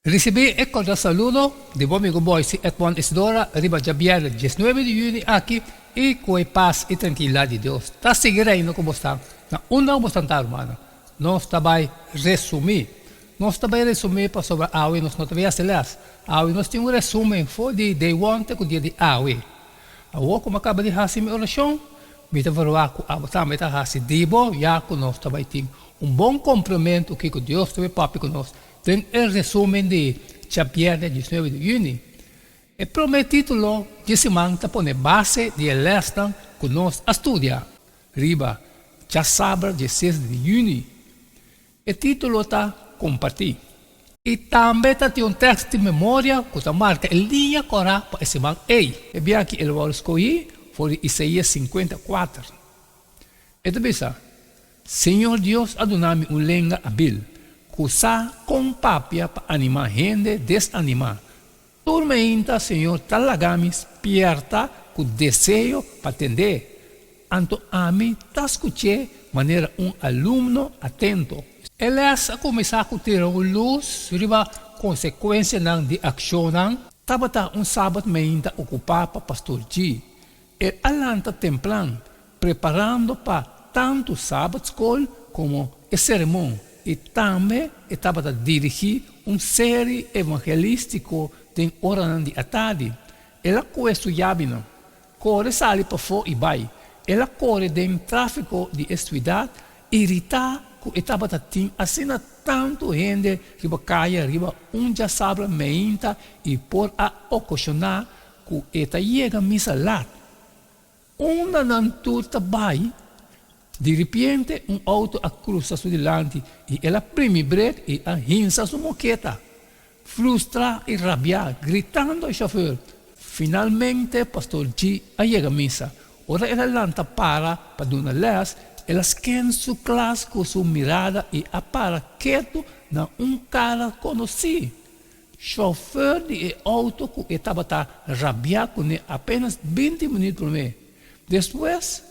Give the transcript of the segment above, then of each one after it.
Recibí el cordial saludo de mi amigo Boise Edmond Isidora, arriba ya viernes 19 de junio aquí y con paz y tranquilidad de Dios. Está seguirendo como está. Na una como está, hermano. Nós vai resumir. Nós vai resumir para sobre a AUE, nós não vai acelerar. A AUE nós temos um resumo foi de day one até o dia de AUE. A AUE como acaba de fazer minha oração, me dá varoar com a botar, me dá fazer dibo, já que nós vai ter bom comprometimento que Deus vai papi conosco. Tem o resumo de viernes 19 de junho. E para o meu título de semana está põe base de lesson que nós estudamos. Riba, já sábado 16 de junho. O título está compartilhar. E também tem um texto de memória que marca o dia para a semana. E bem aqui ele vai escolher foi Isaías 54. E também Senhor Deus, adonai-me lenga habil. Cusa com papia para animar gente desanimar. Tormenta, Senhor, talagami pierta com desejo para atender. Anto a mim, tá escutando maneira aluno atento. Ele a começar a ter luz, riba consequência de ação. Tabata sábado meinta ocupar para pastor G. Ele alanta templan, preparando para tanto sábado escola como a cerimônia. E também estava a dirigir série evangelístico de oração de tarde. Ela estudava, corre sali para fora e vai. Ela corre de tráfico de cidade, irritar que estava a ter assim tanto gente que caia riba já sabe meinta e por a ocasionar que esta chega missa lá. Não tudo vai. De repente, auto cruza su delante e ela prime break e hinsa su moqueta. Frustra e rabia, gritando ao chofer. Finalmente, pastor G chega a missa. Ora ela lanta para dar les, ela esquenta su classe com sua mirada e para quieto na cara conhecido. Chofer de auto que estava rabia com apenas 20 minutos por mês. Depois,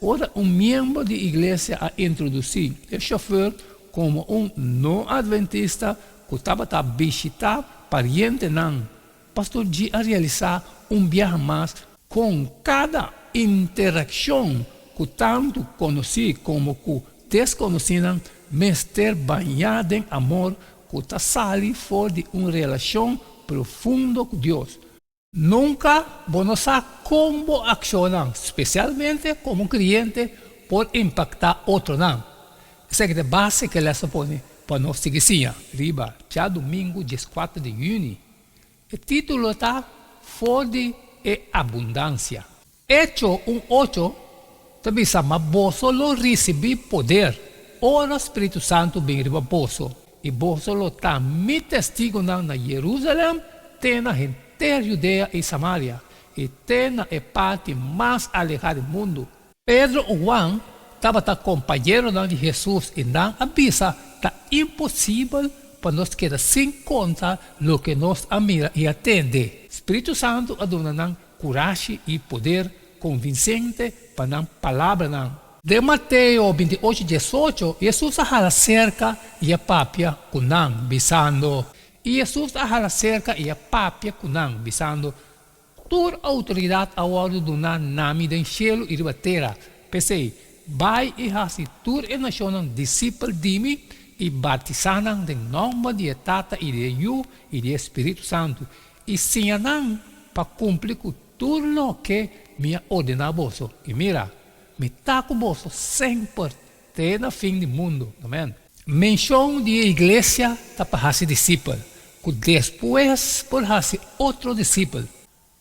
ora membro de igreja a introduzir o chofer como não adventista que estava a visitar pariente não. Pastor G a realizar viagem mais com cada interação que tanto conheci como que desconheciam, mestre banhado em amor que está sali fora de relação profunda com Deus. Nunca vamos saber como accionar, especialmente como cliente, por impactar outro não. Essa é a base que ela põe para nós seguir. Riba, já domingo, 14 de junho. O título está Forde e Abundância. Hecho 1:8, também chama Boso lo recebi poder. Ora Espírito Santo vem riba Boso. E Boso lo está mi testigo na Jerusalém, tem na gente. Judea e Samaria, e tem a parte mais alejada do mundo. Pedro e Juan estavam companheiros de Jesus e não avisa que é impossível para nós quedar sem conta do que nós admira e atende. Espírito Santo aduna coragem e poder convincente para a palavra. De Mateus 28:18, Jesus fala cerca e a papia com não, bisando. E Jesus está cerca e a papia kunang bisando toda autoridade a ordem do nome do cielo e da terra. Pensei, vai e hasi toda a nação discípulo de mim e batizanang em nome de Tata e de Yu e de Espírito Santo e sinanang para cumprir com tudo o que me ordena vosso. E mira, me está com vosso sempre até no fim do mundo. Amém. Menção de igreja está para hasi discípulo. Que depois por fazer outro discípulo.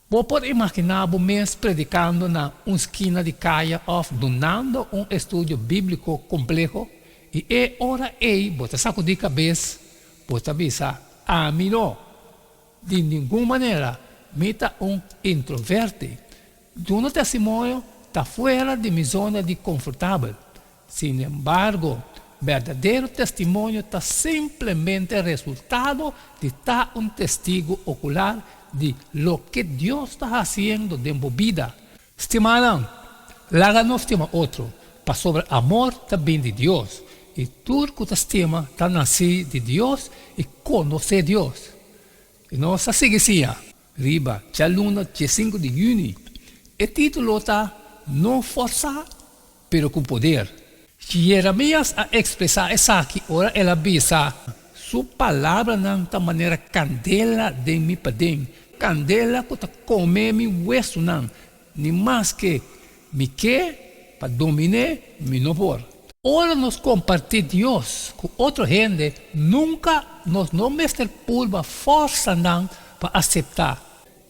Vou poder imaginar o mês predicando na esquina de caia of donando estudo bíblico complexo e é hora aí, você sacudir a cabeça, você avisa, a mim não, de nenhuma maneira, me está introverte. Do testemunho está fora de minha zona de confortável. Sin embargo, verdadeiro testemunho está simplesmente resultado de estar testigo ocular de lo que Deus está fazendo de minha vida. Estimaram, lá não estima outro, para sobre amor também de Deus. E tudo que estima está nascido de Deus e conhecer Deus. E nós seguimos riba, já luna, dia 5 de junho. O título está Não força, pero com poder. Jeremias a expressar essa aqui, ora ela bisa, sua palavra não da maneira candela de mi padem, candela que tá comer mi hueso não, nem mais que me quer para dominar mi não por. Ora nos compartir Deus com outra gente, nunca nos não mestre purba força não para aceitar.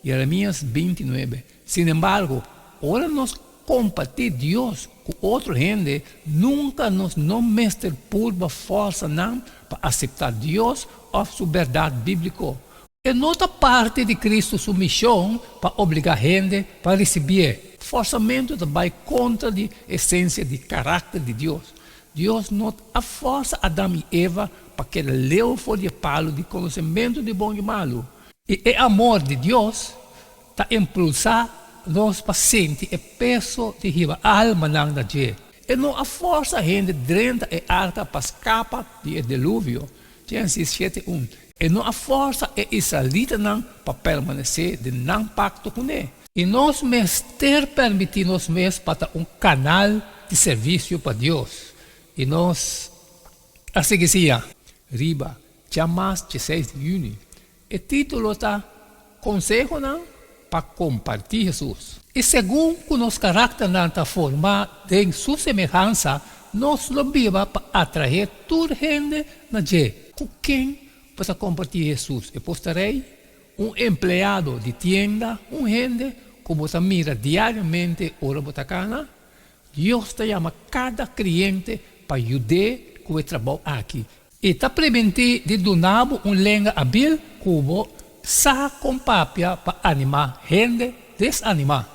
Jeremias 29. Sin embargo, ora nos compartir Deus com outra gente, nunca nos não mestre purba força não para aceitar Deus ou sua verdade bíblica. É outra parte de Cristo sua missão para obrigar a gente para receber. Forçamento vai contra a essência de caráter de Deus. Deus não força Adão e Eva para que leu fora de palo de conhecimento de bom e malo. E o amor de Deus está impulsar nós para sentir o peso de a alma na gente. E não força a gente dentro da arca para escapar do dilúvio. Gênesis 7:1. E não força a israelita para permanecer de não pacto com ele. E nós mesmos ter permitido nós mesmos para canal de serviço para Deus. E nós, assim que seja, riba, jamais 16 de junho. O título está Consejo para compartilhar Jesus. E segundo que nosso carácter está formado em sua semelhança, nós lo viva para atrair toda gente na gente. Com quem para compartilhar Jesus? Eu postarei empregado de tienda, gente que você mira diariamente ora botacana. Deus te chama cada cliente para ajudar com o trabalho aqui. E está preventindo de donar lenga hábil como sa com papia para animar gente desanimar.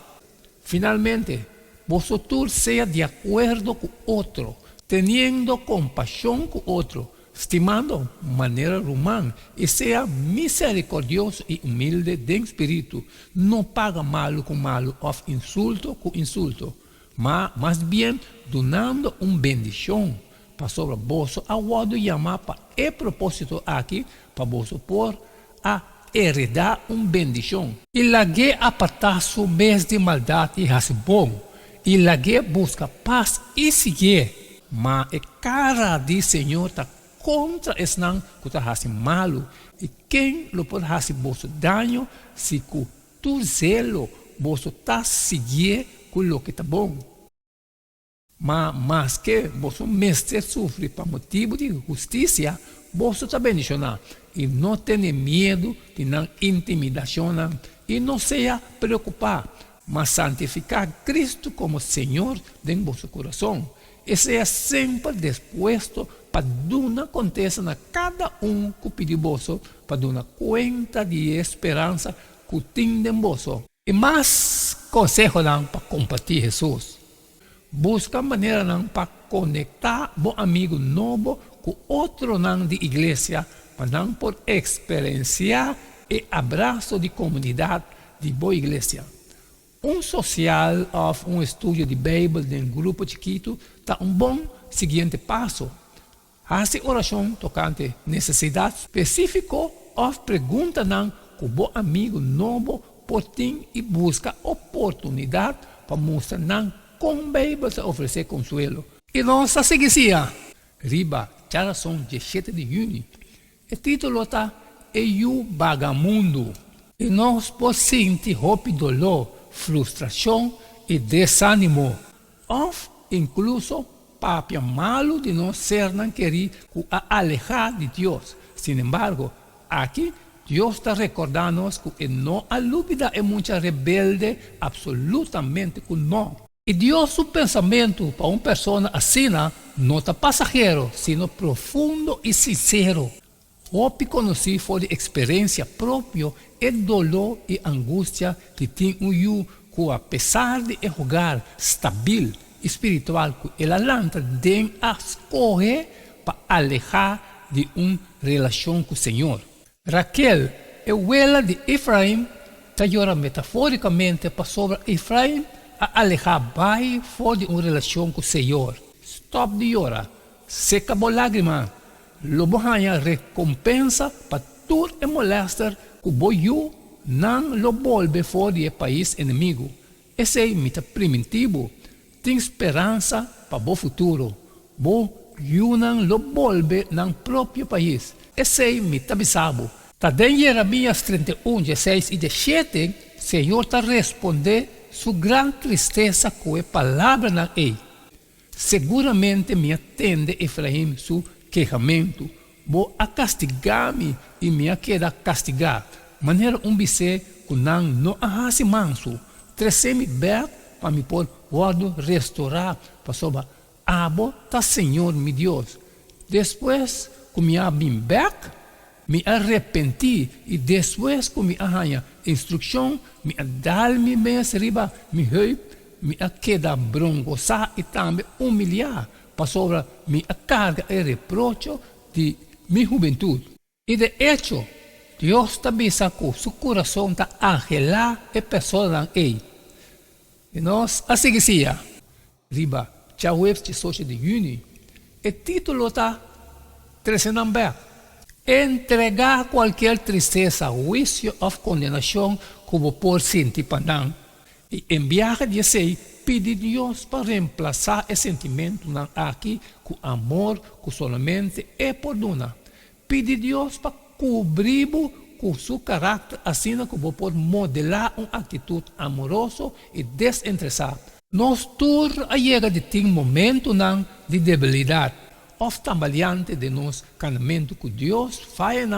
Finalmente, vosotros seja de acordo com outro, tendo compaixão com outro, estimando maneira humana e seja misericordioso e humilde de espírito. Não paga malo com malo ou insulto com insulto, mas mais bem donando bendição para sobre vos aguardo chamar para e propósito aqui para vos por a heredar bendição. E lá que apartar seu mês de maldade e raça bom, e lá que busca paz e seguir, mas a cara de Senhor está contra esse não que está fazendo malo. E quem lo pode fazer vosso dano se com tu zelo vosso está seguir com o que está bom. Mas que vosso mestre sofre por motivo de justiça, vosso está bendicionado. E não tenha medo de não intimidação e não seja preocupado, mas santificar Cristo como Senhor de vosso coração. E seja sempre disposto para dar aconteça na cada que pedir vosso, para dar conta de esperança que tem em vosso. E mais consejo para compartilhar Jesus. Busca maneira para conectar bom amigo novo com outro de igreja, para por experienciar e abraço de comunidade de boa igreja. Social ou estudo de Bíblia de grupo chiquito está bom seguinte passo. Faça oração tocante necessidade específica ou pergunta com o bom amigo novo por ti e busca oportunidade para mostrar como a Bíblia oferecer consuelo. E nós seguimos riba, já são 17 de junho. O título está Eu Vagamundo. E nós podemos sentir roupa, dolor, frustração e desânimo. Ou incluso papel malo de não ser não querer alejar de Deus. Sin embargo, aqui Deus está recordando-nos que não há dúvida é muita rebelde absolutamente com não. E Deus, seu pensamento para uma pessoa assim, não está passageiro, sino profundo e sincero. Hope conheci foi de experiência própria e dolor e angústia que tem eu, que apesar de jogar estável espiritual, que ela lança de escolher para alejar de uma relação com o Senhor. Raquel, abuela de Efraim, está llorando metaforicamente para sobre Efraim a alejar vai fora de uma relação com o Senhor. Stop de llorar, seca a lágrima. Lobo hanya recompensa para tur e molester que boiu não lo volve fora do país inimigo. Esse é mita primitivo. Tem esperança para o futuro. Boiu não lo volve no próprio país. Esse é mita bisabo. Também Jeremias 31, 16 e 17, Senhor está respondendo sua grande tristeza com a palavra na ei. Seguramente me atende Efraim seu queixamento. Vou a castigar-me e me queda castigar. Maneira bise que não ahasi manso. Trece-me bem para me pôr guardo restaurar para soba. Abo tá Senhor meu Deus. Depois que me abim back, me arrependi e depois que me arranha instrução, me dar-me mais riba, me rei, me queda broncosa e também humilhar para sobre me carga e reproche de minha juventude. E de hecho, Deus também sacou seu coração está angelar e pessoa ei. E nós, assim que seja, riba, já o 18 de junho, o título está Trezenamber. Entregar qualquer tristeza, juízo ou condenação como por sentipandan. E enviar de sei, pedir Deus para reemplazar esse sentimento aqui com amor, que solamente é perdona. Pedir Deus para cobrir com seu caráter, assim como pode modelar uma atitude amorosa e desinteressada. Nós todos chega de ter momento de debilidade. Of tambaleante de nos caminho que Deus faz,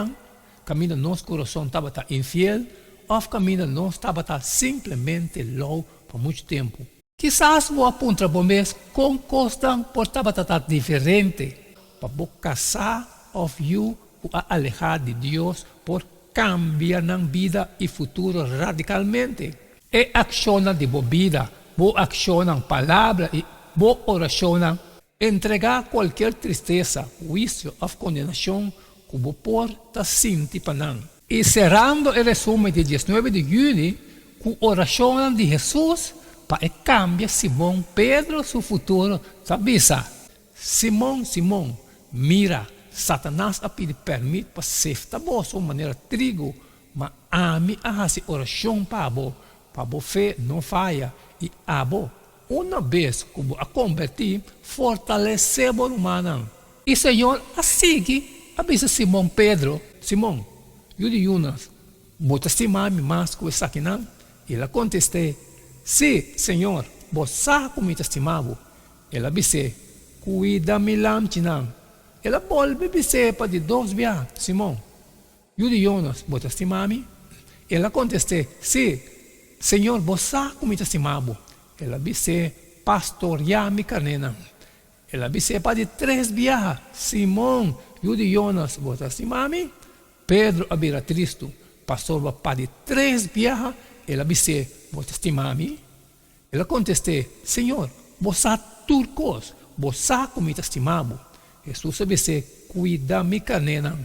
caminho nosso coração estava infiel, of caminho nosso estava simplesmente low por muito tempo. Quizás vou apontar para mês com costa por estava diferente, para casar of you a alejar de Deus por cambiar na vida e futuro radicalmente. E acciona de boa vida, boa acciona palavra e boa oração. Entregar qualquer tristeza, juízo ou condenação que o porta sinti panang. E cerrando o resumo de 19 de junho, com a oração de Jesus, para cambiar Simão Pedro seu futuro, sabisa. Simão, mira, Satanás a pedir permite para ser taboso maneira trigo, mas a mim a fazer oração para a fé não falha, e abo. Uma vez que a convertir, fortalecer o humano. E o Senhor assim avisa Simão Pedro, Simão, eu de Jonas, vou estimar-me mais que essa aqui não? Ele contestou, sim, Senhor, você como me estimava. Ele disse, cuida-me lá, não. Ele volve dizer para de 2 dias, Simão, eu de Jonas, vou estimar-me. Ele contestou, sim, Senhor, você como me estimava. Ela disse, pastorear minha carneira. Ela disse, para de 3 dias, Simão, eu de Jonas, você estimar-me? Pedro abira Cristo, pastor para de 3 dias, ela disse, você estimar-me? Ela contestou, Senhor, você turcos, você como me estimava. Jesus disse, cuida minha carneira.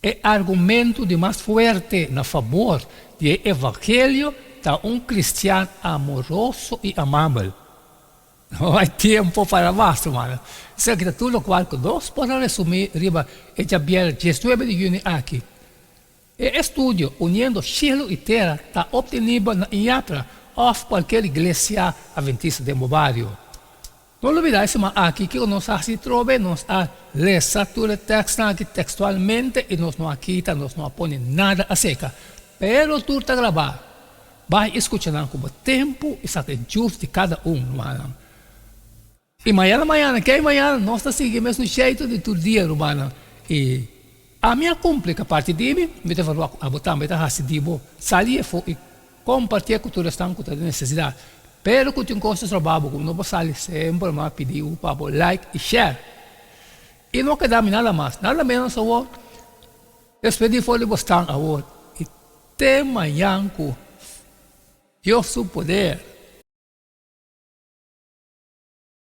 É argumento de mais forte na favor do evangelho da cristiano amoroso e amável. Não há tempo para mais, mano. Isso aqui é tudo qual que nós podemos resumir, riba, e já vier 19 de junho aqui. O estudo unindo cielo e terra está obtenido na IAPRA of qualquer igreja adventista de barrio. Não olvidar isso, mas aqui que nós se trove, nós lemos todo o texto aqui textualmente e nós não aqui, nós não põe nada a seca. Pero tudo está gravado. Vai escutando como tempo e sabe justo de cada mano. E amanhã, que amanhã, nós estamos seguindo o mesmo jeito de todo dia, mano. E a minha complica parte de mim, me deve a botar, me deve a decidir, sair e compartilhar com todos os que têm necessidade. Pero que tem coisas trabalho, como não posso sair sempre, mas pedir para like e share. E não queda nada mais, nada menos só despedir fora de bostar agora. E até amanhã com Deus seu poder.